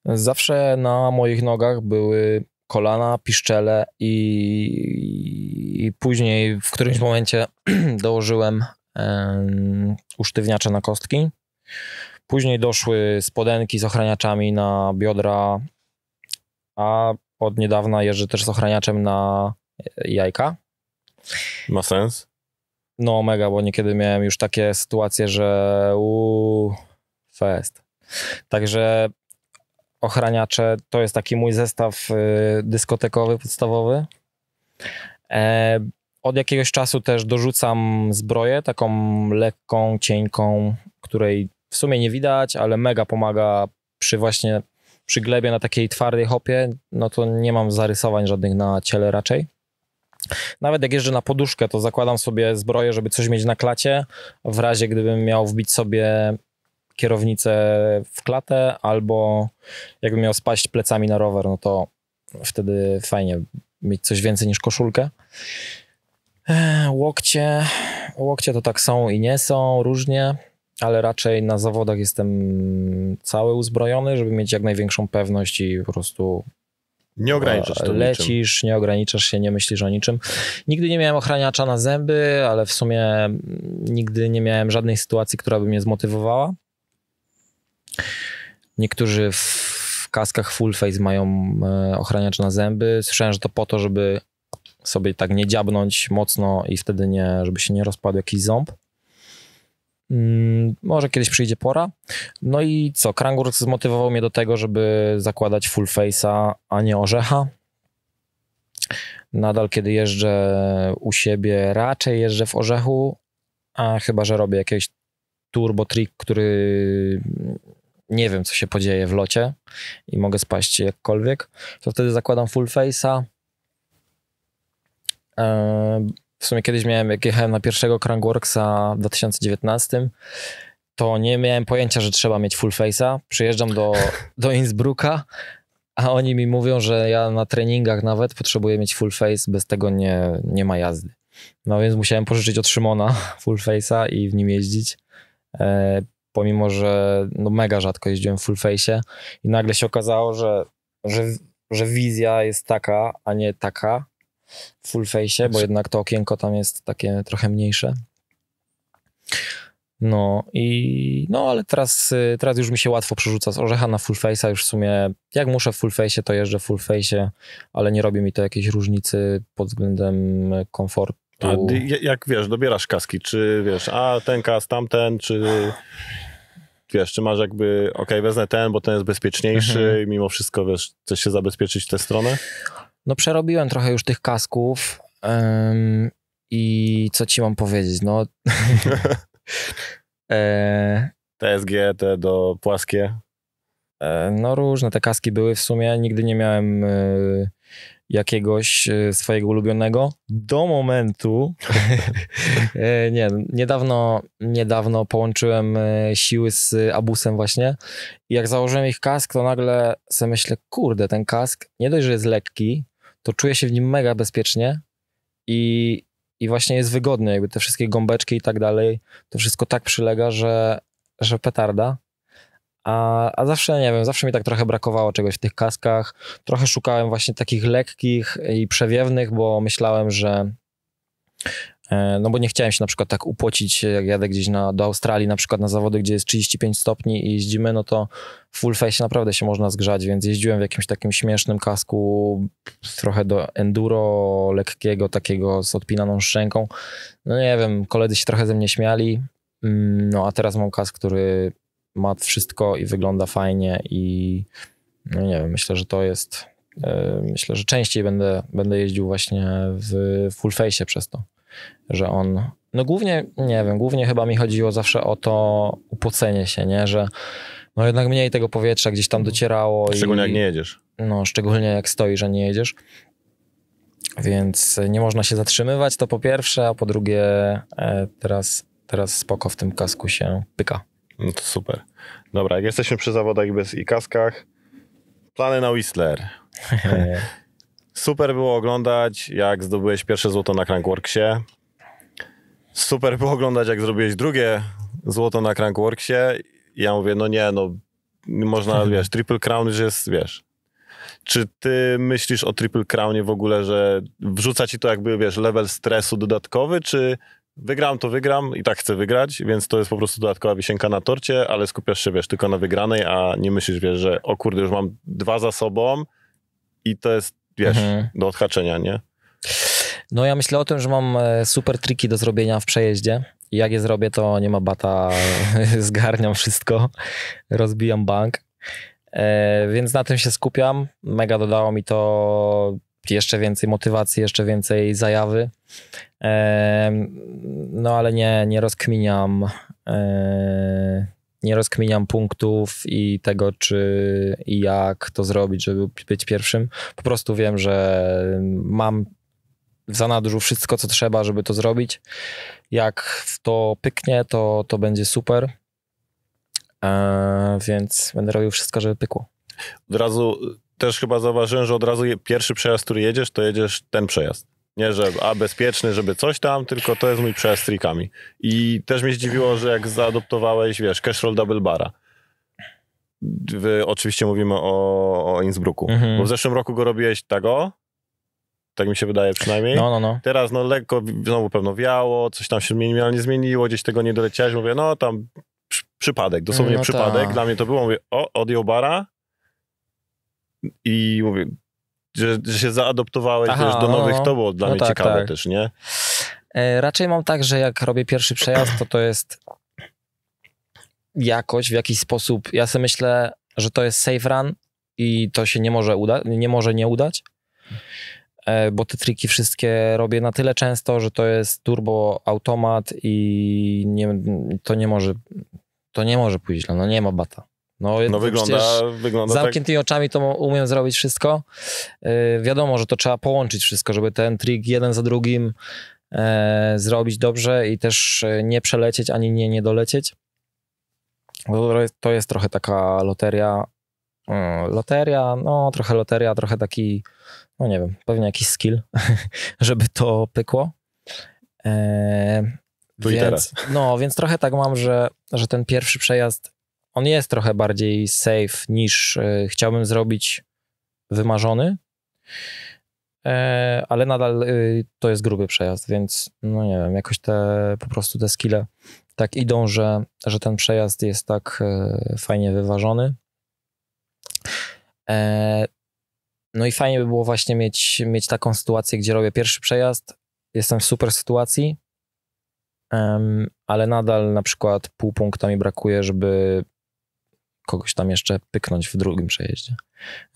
Zawsze na moich nogach były kolana, piszczele i później w którymś momencie dołożyłem usztywniacze na kostki. Później doszły spodenki z ochraniaczami na biodra, a od niedawna jeżdżę też z ochraniaczem na jajka. Ma sens? No mega, bo niekiedy miałem już takie sytuacje, że fest. Także ochraniacze to jest taki mój zestaw dyskotekowy, podstawowy. Od jakiegoś czasu też dorzucam zbroję, taką lekką, cienką, której w sumie nie widać, ale mega pomaga przy glebie na takiej twardej hopie, no to nie mam zarysowań żadnych na ciele raczej. Nawet jak jeżdżę na poduszkę, to zakładam sobie zbroję, żeby coś mieć na klacie, w razie gdybym miał wbić sobie kierownicę w klatę, albo jakbym miał spaść plecami na rower, no to wtedy fajnie mieć coś więcej niż koszulkę. Łokcie to tak są i nie są, różnie, ale raczej na zawodach jestem cały uzbrojony, żeby mieć jak największą pewność i po prostu nie ograniczasz to lecisz, niczym. Nie ograniczasz się, nie myślisz o niczym. Nigdy nie miałem ochraniacza na zęby, ale w sumie nigdy nie miałem żadnej sytuacji, która by mnie zmotywowała. Niektórzy w kaskach full face mają ochraniacz na zęby. Słyszałem, że to po to, żeby sobie tak nie dziabnąć mocno i wtedy żeby się nie rozpadł jakiś ząb. Może kiedyś przyjdzie pora. No i co? Crankworx zmotywował mnie do tego, żeby zakładać full face'a, a nie orzecha. Nadal kiedy jeżdżę u siebie, raczej jeżdżę w orzechu, a chyba że robię jakiś turbo trick, który nie wiem, co się podzieje w locie i mogę spaść jakkolwiek, to wtedy zakładam full face'a. W sumie kiedyś jak jechałem na pierwszego Crankworxa w 2019, to nie miałem pojęcia, że trzeba mieć full face'a. Przyjeżdżam do Innsbrucka, a oni mi mówią, że ja na treningach nawet potrzebuję mieć full face, bez tego nie ma jazdy. No więc musiałem pożyczyć od Szymona full face'a i w nim jeździć. Pomimo, że mega rzadko jeździłem w full face'ie i nagle się okazało, że wizja jest taka, a nie taka w full face'ie, bo jednak to okienko tam jest takie trochę mniejsze. Ale teraz już mi się łatwo przerzuca z orzecha na full face'a, już w sumie jak muszę w full face'ie, to jeżdżę w full face'ie, ale nie robi mi to jakiejś różnicy pod względem komfortu. prostu... Jak wiesz, dobierasz kaski, czy wiesz, a ten kask, tamten, czy wiesz, czy masz jakby, wezmę ten, bo ten jest bezpieczniejszy i mimo wszystko, wiesz, chcesz się zabezpieczyć w tę stronę? No przerobiłem trochę już tych kasków i co ci mam powiedzieć, no... TSG, te do płaskie? No różne te kaski były w sumie, nigdy nie miałem jakiegoś swojego ulubionego do momentu. Nie, niedawno połączyłem siły z Abusem właśnie i jak założyłem ich kask, to nagle sobie myślę, kurde, ten kask nie dość, że jest lekki, to czuję się w nim mega bezpiecznie i właśnie jest wygodny, jakby te wszystkie gąbeczki i tak dalej, to wszystko tak przylega, że petarda. A zawsze, nie wiem, zawsze mi tak trochę brakowało czegoś w tych kaskach. Trochę szukałem właśnie takich lekkich i przewiewnych, bo myślałem, że no bo nie chciałem się na przykład tak upocić, jak jadę gdzieś do Australii na przykład na zawody, gdzie jest 35 stopni i jeździmy, no to w full face naprawdę się można zgrzać, więc jeździłem w jakimś takim śmiesznym kasku, trochę do enduro lekkiego, takiego z odpinaną szczęką. No nie wiem, koledzy się trochę ze mnie śmiali, no a teraz mam kask, który ma wszystko i wygląda fajnie i no nie wiem, myślę, że to jest, myślę, że częściej będę jeździł właśnie w full face przez to, że on, no głównie, nie wiem, głównie chyba mi chodziło zawsze o to upocenie się, nie, że no jednak mniej tego powietrza gdzieś tam docierało. Szczególnie jak nie jedziesz. No, szczególnie jak stoi, że nie jedziesz. Więc nie można się zatrzymywać, to po pierwsze, a po drugie teraz spoko w tym kasku się pyka. No to super. Dobra, jak jesteśmy przy zawodach i kaskach, plany na Whistler. Super było oglądać, jak zdobyłeś pierwsze złoto na Crankworksie. Super było oglądać, jak zrobiłeś drugie złoto na Crankworksie. I ja mówię, no nie, no można, wiesz, Triple Crown już jest, wiesz. Czy ty myślisz o Triple Crownie w ogóle, że wrzuca ci to jakby, wiesz, level stresu dodatkowy, czy wygram, to wygram i tak chcę wygrać, więc to jest po prostu dodatkowa wisienka na torcie, ale skupiasz się, wiesz, tylko na wygranej, a nie myślisz, wiesz, że o kurde, już mam 2 za sobą i to jest, wiesz, do odhaczenia, nie? No ja myślę o tym, że mam super triki do zrobienia w przejeździe i jak je zrobię, to nie ma bata, zgarniam wszystko, rozbijam bank, więc na tym się skupiam. Mega dodało mi to jeszcze więcej motywacji, jeszcze więcej zajawy. No ale nie rozkminiam punktów i tego, czy i jak to zrobić, żeby być pierwszym. Po prostu wiem, że mam w zanadrzu wszystko, co trzeba, żeby to zrobić. Jak w to pyknie, to będzie super. Więc będę robił wszystko, żeby pykło. Od razu też chyba zauważyłem, że od razu pierwszy przejazd, który jedziesz, to jedziesz ten przejazd. Nie, że bezpieczny, żeby coś tam, tylko to jest mój przejazd z trikami. I też mnie zdziwiło, że jak zaadoptowałeś, wiesz, cash roll double bara. Oczywiście mówimy o Innsbrucku. Bo w zeszłym roku go robiłeś tak mi się wydaje przynajmniej. No. Teraz lekko znowu pewno wiało, coś tam się minimalnie zmieniło, gdzieś tego nie doleciałeś. Mówię, no tam przypadek, dosłownie przypadek. Dla mnie to było, mówię, odjął bara i mówię, że się zaadoptowałeś wiesz, do nowych, to było dla mnie ciekawe też, nie? Raczej mam tak, że jak robię pierwszy przejazd, to jest jakoś, w jakiś sposób, ja sobie myślę, że to jest safe run i to się nie może nie udać, bo te triki wszystkie robię na tyle często, że to jest turbo automat i to nie może pójść źle, no nie ma bata. No wygląda zamkniętymi oczami to umiem zrobić wszystko. Wiadomo, że to trzeba połączyć wszystko, żeby ten trik jeden za drugim zrobić dobrze i też nie przelecieć, ani nie dolecieć. To jest trochę taka loteria, trochę taki, no nie wiem, pewnie jakiś skill, żeby to pykło. Więc trochę tak mam, że ten pierwszy przejazd on jest trochę bardziej safe niż chciałbym zrobić wymarzony, ale nadal to jest gruby przejazd, więc no nie wiem, jakoś po prostu te skille tak idą, że ten przejazd jest tak fajnie wyważony. No i fajnie by było właśnie mieć taką sytuację, gdzie robię pierwszy przejazd jestem w super sytuacji, ale nadal na przykład pół punkta mi brakuje, żeby kogoś tam jeszcze pyknąć w drugim przejeździe.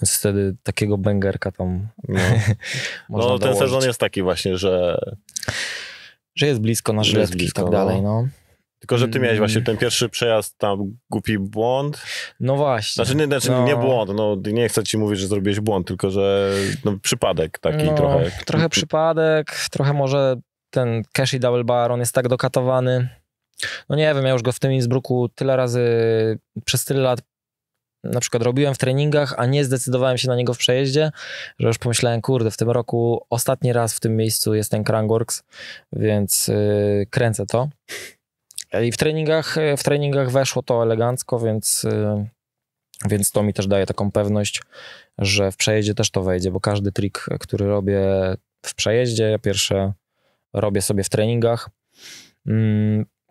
Więc wtedy takiego bęgerka tam można ten dołożyć. sezon jest taki właśnie, że jest blisko na żyletki i tak dalej, no. Tylko, że ty miałeś właśnie ten pierwszy przejazd, tam głupi błąd. No właśnie. Nie błąd, nie chcę ci mówić, że zrobiłeś błąd, tylko, że przypadek taki trochę. Trochę przypadek, trochę może ten Cashy Double Bar, on jest tak dokatowany. No nie wiem, ja już go w tym Innsbrucku tyle razy, przez tyle lat na przykład robiłem w treningach, a nie zdecydowałem się na niego w przejeździe, że już pomyślałem, kurde, w tym roku ostatni raz w tym miejscu jest ten Crankworx, więc kręcę to. I w treningach weszło to elegancko, więc to mi też daje taką pewność, że w przejeździe też to wejdzie, bo każdy trik, który robię w przejeździe, ja pierwsze robię sobie w treningach.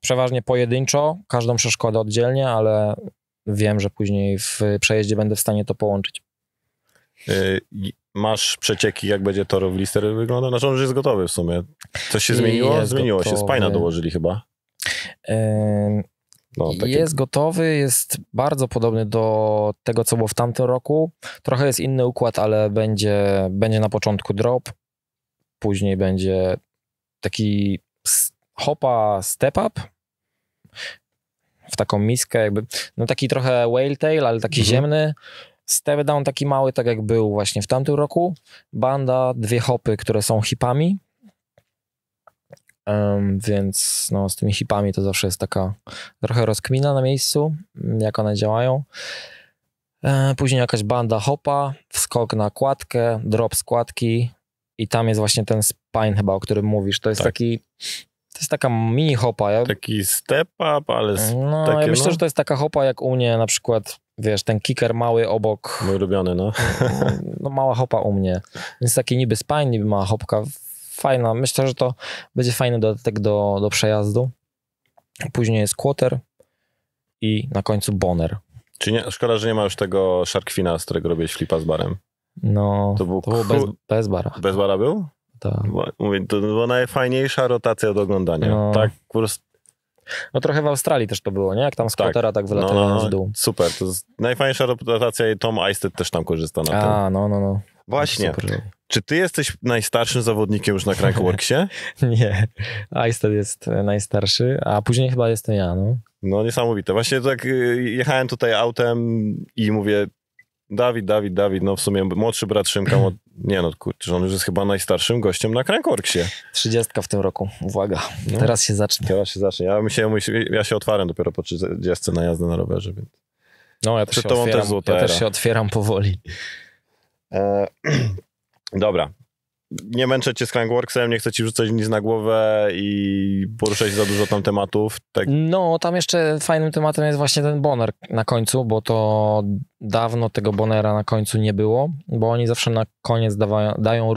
Przeważnie pojedynczo, każdą przeszkodę oddzielnie, ale wiem, że później w przejeździe będę w stanie to połączyć. Masz przecieki, jak będzie tor w Lister wyglądał? Znaczy on już jest gotowy w sumie. Coś się zmieniło? Zmieniło się. Spina dołożyli chyba. Jest gotowy, jest bardzo podobny do tego, co było w tamtym roku. Trochę jest inny układ, ale będzie na początku drop, później będzie taki hopa step up w taką miskę, jakby, no taki trochę whale tail, ale taki ziemny. Step down taki mały, tak jak był właśnie w tamtym roku. Banda, 2 hopy, które są hipami. Więc no, z tymi hipami to zawsze jest taka trochę rozkmina na miejscu, jak one działają. Później jakaś banda hopa, wskok na kładkę, drop z kładki i tam jest właśnie ten spine chyba, o którym mówisz. To jest to jest taka mini hopa. Taki step up, ale ja myślę, że to jest taka hopa jak u mnie na przykład, wiesz, ten kicker mały obok. Mój ulubiony, no mała hopa u mnie. Więc taki niby spine, niby mała hopka. Fajna. Myślę, że to będzie fajny dodatek do przejazdu. Później jest quarter i na końcu boner. Szkoda, że nie ma już tego Sharkfina, z którego robiłeś flipa z barem. No, to było bez bara. Bez bara był? Tak. Mówię, to była najfajniejsza rotacja do oglądania. No. Tak, po prostu. No trochę w Australii też to było, nie? Jak tam z quartera tak wylatują w dół. Super, to jest najfajniejsza rotacja i Tom Eistedt też tam korzysta na tym. No. Właśnie. Czy ty jesteś najstarszym zawodnikiem już na Crankworxie? Nie, Eistedt jest najstarszy, a później chyba jestem ja, no. No niesamowite. Właśnie tak jechałem tutaj autem i mówię, Dawid, no w sumie młodszy brat Szymka, nie no kurczę, on już jest chyba najstarszym gościem na Crankworxie. 30 w tym roku, uwaga, teraz się zacznie. Ja się otwarłem dopiero po 30 na jazdę na rowerze, więc... No ja też się otwieram powoli. Dobra. Nie męczę cię z Crankworxem, nie chcę ci rzucać nic na głowę i poruszać za dużo tam tematów. Tak. No, tam jeszcze fajnym tematem jest właśnie ten boner na końcu, bo to dawno tego bonera na końcu nie było, bo oni zawsze na koniec dają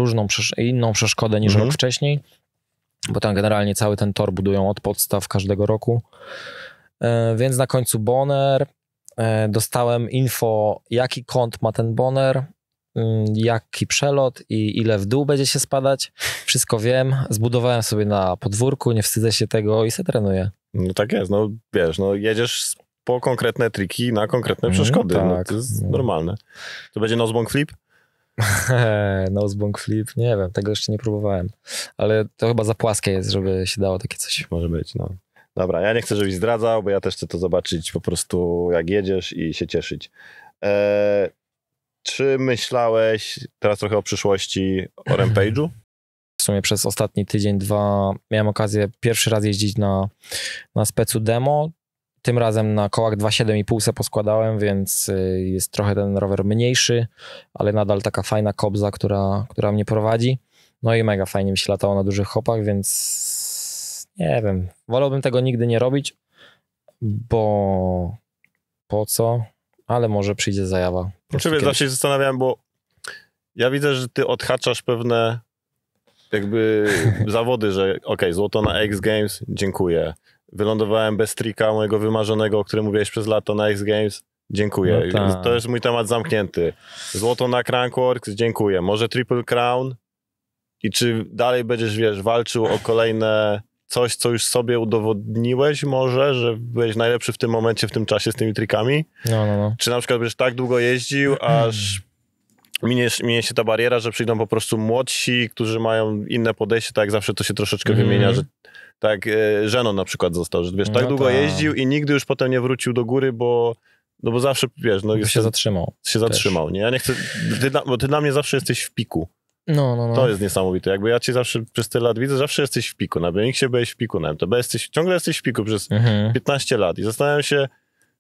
inną przeszkodę niż rok wcześniej, bo tam generalnie cały ten tor budują od podstaw każdego roku. Więc na końcu boner. Dostałem info, jaki kąt ma ten boner, jaki przelot i ile w dół będzie się spadać. Wszystko wiem. Zbudowałem sobie na podwórku, nie wstydzę się tego i se trenuję. No tak jest, no wiesz, no jedziesz po konkretne triki na konkretne przeszkody. Tak. No, to jest normalne. To będzie nosebong flip? Nosebong flip? Nie wiem, tego jeszcze nie próbowałem. Ale to chyba za płaskie jest, żeby się dało takie coś. Może być, no. Dobra, ja nie chcę, żebyś zdradzał, bo ja też chcę to zobaczyć po prostu jak jedziesz i się cieszyć. Czy myślałeś teraz trochę o przyszłości o Rampage'u? W sumie przez ostatni tydzień, 2 miałem okazję pierwszy raz jeździć na specu demo. Tym razem na kołach 2,7,5 se poskładałem, więc jest trochę ten rower mniejszy, ale nadal taka fajna kobza, która mnie prowadzi. No i mega fajnie mi się latało na dużych hopach, więc nie wiem. Wolałbym tego nigdy nie robić, bo po co? Ale może przyjdzie zajawa. Znaczy, zawsze się zastanawiałem, bo ja widzę, że ty odhaczasz pewne jakby zawody, że złoto na X Games, dziękuję. Wylądowałem bez trika mojego wymarzonego, o którym mówiłeś przez lato na X Games, dziękuję. No tak. To jest mój temat zamknięty. Złoto na Crankworx, dziękuję. Może Triple Crown I czy dalej będziesz, wiesz, walczył o kolejne coś, co już sobie udowodniłeś może, że byłeś najlepszy w tym momencie, w tym czasie z tymi trikami? No. Czy na przykład będziesz tak długo jeździł, aż minie się ta bariera, że przyjdą po prostu młodsi, którzy mają inne podejście, tak jak zawsze to się troszeczkę wymienia, że tak Żenon na przykład został, że wiesz, tak długo jeździł i nigdy już potem nie wrócił do góry, bo zawsze, wiesz, no się zatrzymał. Się zatrzymał, nie? Ja nie chcę, bo ty dla mnie zawsze jesteś w piku. No. To jest niesamowite. Jakby ja cię zawsze przez tyle lat widzę, zawsze jesteś w piku. Na BMX-ie byłeś w piku, na MTB ciągle jesteś w piku przez 15 lat. I zastanawiam się,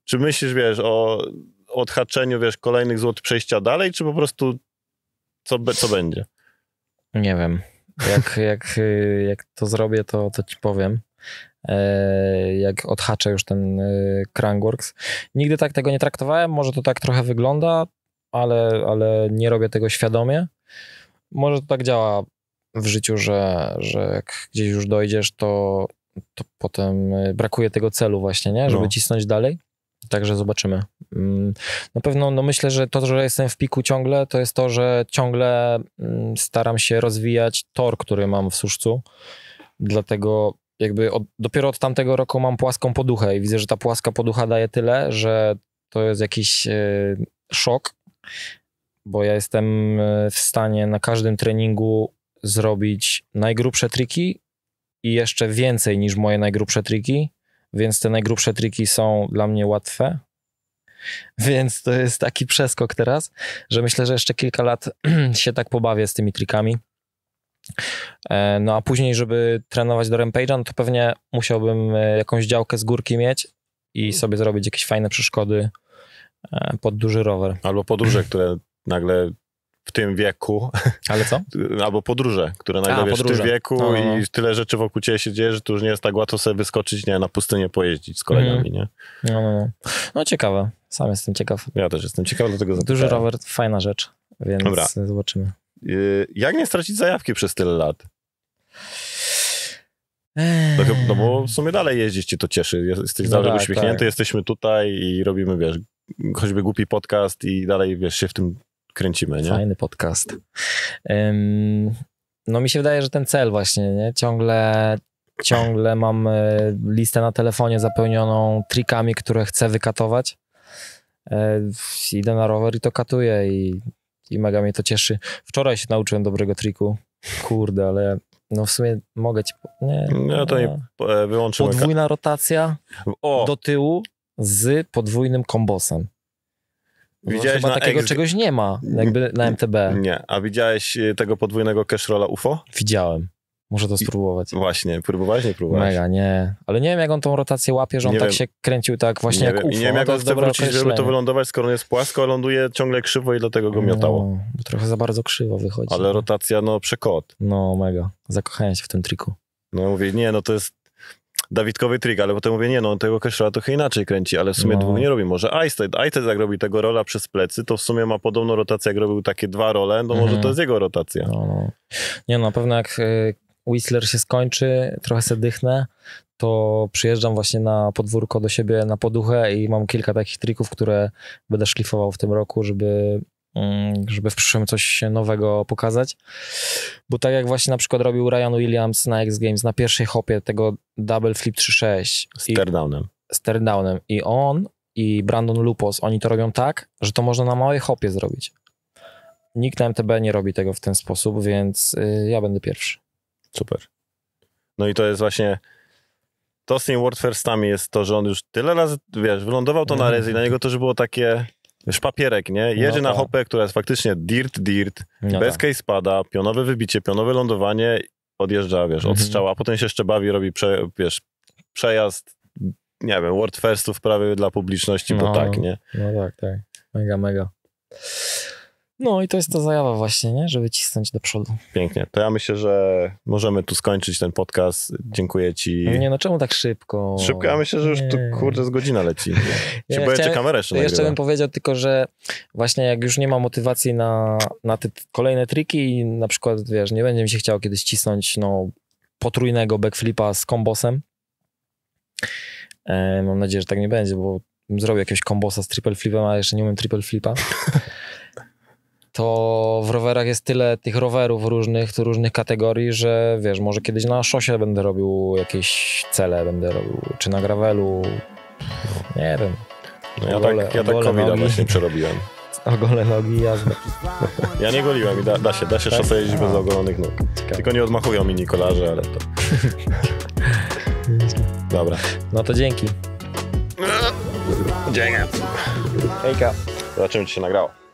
czy myślisz, wiesz, o odhaczeniu, wiesz, kolejnych złotych przejścia dalej, czy po prostu co będzie? Nie wiem. Jak to zrobię, to ci powiem. Jak odhaczę już ten Crankworx. Nigdy tak tego nie traktowałem. Może to tak trochę wygląda, ale nie robię tego świadomie. Może to tak działa w życiu, że jak gdzieś już dojdziesz, to potem brakuje tego celu właśnie, nie? Żeby cisnąć dalej. Także zobaczymy. Na pewno myślę, że to, że jestem w piku ciągle, to jest to, że ciągle staram się rozwijać tor, który mam w Suszcu. Dlatego jakby dopiero od tamtego roku mam płaską poduchę i widzę, że ta płaska poducha daje tyle, że to jest jakiś szok, bo ja jestem w stanie na każdym treningu zrobić najgrubsze triki i jeszcze więcej niż moje najgrubsze triki, więc te najgrubsze triki są dla mnie łatwe. Więc to jest taki przeskok teraz, że myślę, że jeszcze kilka lat się tak pobawię z tymi trikami. No a później, żeby trenować do Rampage'a, no to pewnie musiałbym jakąś działkę z górki mieć i sobie zrobić jakieś fajne przeszkody pod duży rower. Albo podróże, które nagle w tym wieku... Ale co? Albo podróże, które nagle wiesz, w tym wieku i tyle rzeczy wokół ciebie się dzieje, że to już nie jest tak łatwo sobie wyskoczyć, nie, na pustynię pojeździć z kolegami, nie? No ciekawe. Sam jestem ciekaw. Ja też jestem ciekaw, dlatego zapytałem. Duży rower, fajna rzecz, więc dobra. Zobaczymy. Jak nie stracić zajawki przez tyle lat? No bo w sumie dalej jeździć cię to cieszy. Jesteś dalej uśmiechnięty, jesteśmy tutaj i robimy, wiesz, choćby głupi podcast i dalej, wiesz, się w tym kręcimy, nie? Fajny podcast. No mi się wydaje, że ten cel właśnie, nie? Ciągle mam listę na telefonie zapełnioną trikami, które chcę wykatować. Idę na rower i to katuję i mega mnie to cieszy. Wczoraj się nauczyłem dobrego triku. Kurde, ale no w sumie mogę ci... No to nie wyłączymy. Podwójna rotacja do tyłu z podwójnym kombosem. Widziałeś chyba takiego czegoś nie ma jakby na MTB. Nie. A widziałeś tego podwójnego cash rolla UFO? Widziałem. Muszę to spróbować. Właśnie. Próbowałeś? Nie próbowałeś? Mega, nie. Ale nie wiem, jak on tą rotację łapie, że on tak się kręcił tak właśnie jak UFO. I nie wiem, jak on chce wrócić, żeby to wylądować, skoro on jest płasko, a ląduje ciągle krzywo i dlatego go miotało. Bo trochę za bardzo krzywo wychodzi. Ale rotacja, przekot. No, mega. Zakochałem się w tym triku. No mówię, to jest dawidkowy trik, ale potem mówię, on tego cash rolla trochę inaczej kręci, ale w sumie dwóch nie robi. Może Aisted jak robi tego rolla przez plecy, to w sumie ma podobną rotację, jak robił takie 2 role, no może to jest jego rotacja. Nie, na pewno jak Whistler się skończy, trochę se dychnę, to przyjeżdżam właśnie na podwórko do siebie na poduchę i mam kilka takich trików, które będę szlifował w tym roku, żeby w przyszłym coś nowego pokazać. Bo tak jak właśnie na przykład robił Ryan Williams na X Games na pierwszej hopie tego double flip 3.6 z teardownem i on i Brandon Lupos, oni to robią tak, że to można na małej hopie zrobić. Nikt na MTB nie robi tego w ten sposób, więc ja będę pierwszy. Super. No i to jest właśnie to z tymi World Firstami jest to, że on już tyle razy, wiesz, wylądował to na rezy i na niego to, że było takie papierek, nie? Jedzie na hopę, która jest faktycznie dirt, bez case spada, pionowe wybicie, pionowe lądowanie, odjeżdża, wiesz, od strzała, a potem się jeszcze bawi, robi przejazd, nie wiem, World Firstów prawie dla publiczności, bo tak, nie? No tak. Mega. No i to jest ta zajawa właśnie, nie? Żeby cisnąć do przodu. Pięknie. To ja myślę, że możemy tu skończyć ten podcast. Dziękuję ci. Nie, czemu tak szybko? Szybko? Ja myślę, że już tu, z godzina leci. Bo jeszcze kamerę jeszcze Jeszcze bym powiedział tylko, że właśnie jak już nie ma motywacji na te kolejne triki i na przykład, wiesz, nie będzie mi się chciało kiedyś cisnąć potrójnego backflipa z kombosem. Mam nadzieję, że tak nie będzie, bo bym zrobił jakiegoś kombosa z triple flipem, a jeszcze nie umiem triple flipa. to w rowerach jest tyle tych rowerów różnych kategorii, że wiesz, może kiedyś na szosie będę robił jakieś cele, będę robił, czy na gravelu, nie wiem. No ja tak COVID-a właśnie przerobiłem. Ogole nogi, jazda. Ja nie goliłem i da się szosę jeździć bez ogolonych nóg. Ciekawe. Tylko nie odmachują mi Nikolarze, ale to... Dobra. No to dzięki. Dzięki. Hejka. Zobaczymy, czy się nagrało.